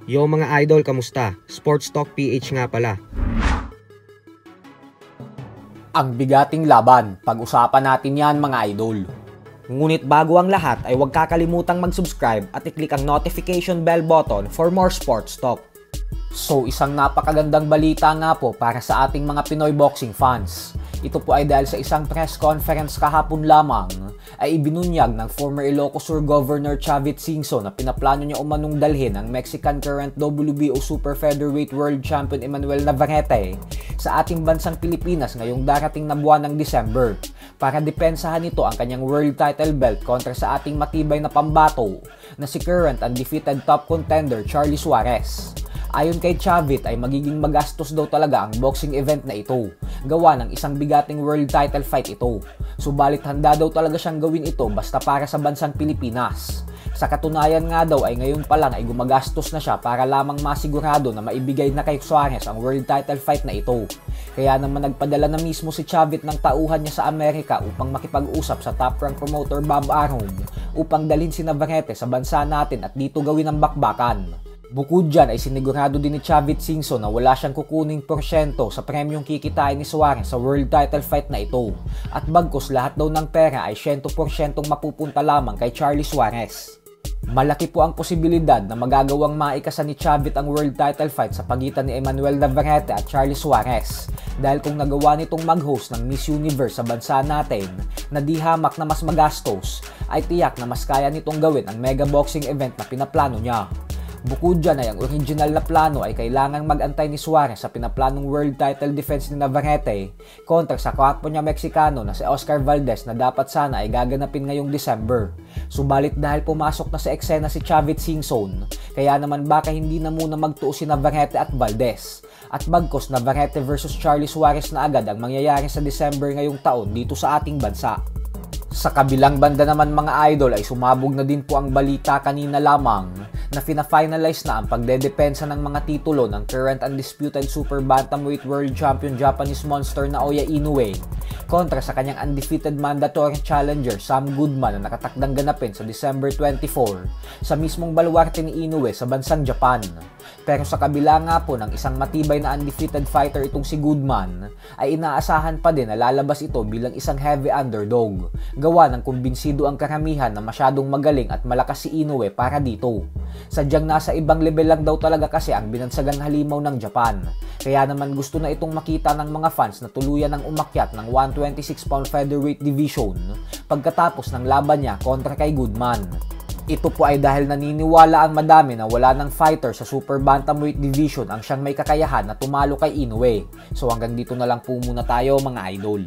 Yo mga idol, kamusta? Sports Talk PH nga pala. Ang bigating laban, pag-usapan natin yan mga idol. Ngunit bago ang lahat ay huwag kakalimutang mag-subscribe at i-click ang notification bell button for more sports talk. So isang napakagandang balita nga po para sa ating mga Pinoy boxing fans. Ito po ay dahil sa isang press conference kahapon lamang ay ibinunyag ng former Ilocos Sur Governor Chavit Singson na pinaplano niya umanong dalhin ang Mexican current WBO Super Featherweight World Champion Emmanuel Navarrete sa ating bansang Pilipinas ngayong darating na buwan ng December para depensahan nito ang kanyang world title belt kontra sa ating matibay na pambato na si current undefeated top contender Charlie Suarez. Ayon kay Chavit ay magiging magastos daw talaga ang boxing event na ito, gawa ng isang bigating world title fight ito. Subalit handa daw talaga siyang gawin ito basta para sa bansang Pilipinas. Sa katunayan nga daw ay ngayon pa lang ay gumagastos na siya para lamang masigurado na maibigay na kay Suarez ang world title fight na ito. Kaya naman nagpadala na mismo si Chavit ng tauhan niya sa Amerika upang makipag-usap sa top rank promoter Bob Arum upang dalhin si Navarrete sa bansa natin at dito gawin ang bakbakan. Bukod dyan ay sinigurado din ni Chavit Singson na wala siyang kukuning porsyento sa premyong kikitain ni Suarez sa world title fight na ito. At bagkus lahat daw ng pera ay 100% mapupunta lamang kay Charlie Suarez. Malaki po ang posibilidad na magagawang maikasa ni Chavit ang world title fight sa pagitan ni Emmanuel Navarrete at Charlie Suarez. Dahil kung nagawa nitong mag-host ng Miss Universe sa bansa natin na di hamak na mas magastos, ay tiyak na mas kaya nitong gawin ang mega boxing event na pinaplano niya. Bukod dyan ay ang original na plano ay kailangang mag-antay ni Suarez sa pinaplanong world title defense ni Navarrete kontra sa kapwa niya Meksikano na si Oscar Valdez na dapat sana ay gaganapin ngayong December. Subalit dahil pumasok na sa eksena si Chavit Singson, kaya naman baka hindi na muna magtuos si Navarrete at Valdez. At bagkos Navarrete versus Charlie Suarez na agad ang mangyayari sa December ngayong taon dito sa ating bansa. Sa kabilang banda naman mga idol ay sumabog na din po ang balita kanina lamang na fina-finalize na ang pagdedepensa ng mga titulo ng current undisputed super bantamweight world champion Japanese monster na Naoya Inoue kontra sa kanyang undefeated mandatory challenger Sam Goodman na nakatakdang ganapin sa December 24 sa mismong baluarte ni Inoue sa bansang Japan. Pero sa kabila nga po ng isang matibay na undefeated fighter itong si Goodman, ay inaasahan pa din na lalabas ito bilang isang heavy underdog. Gawa ng kumbinsido ang karamihan na masyadong magaling at malakas si Inoue para dito. Sadyang nasa ibang level lang daw talaga kasi ang binansagang halimaw ng Japan. Kaya naman gusto na itong makita ng mga fans na tuluyan ng umakyat ng 126-pound featherweight division pagkatapos ng laban niya kontra kay Goodman. Ito po ay dahil naniniwala ang madami na wala ng fighter sa super bantamweight division ang siyang may kakayahan na tumalo kay Inoue. So hanggang dito na lang po muna tayo mga idol.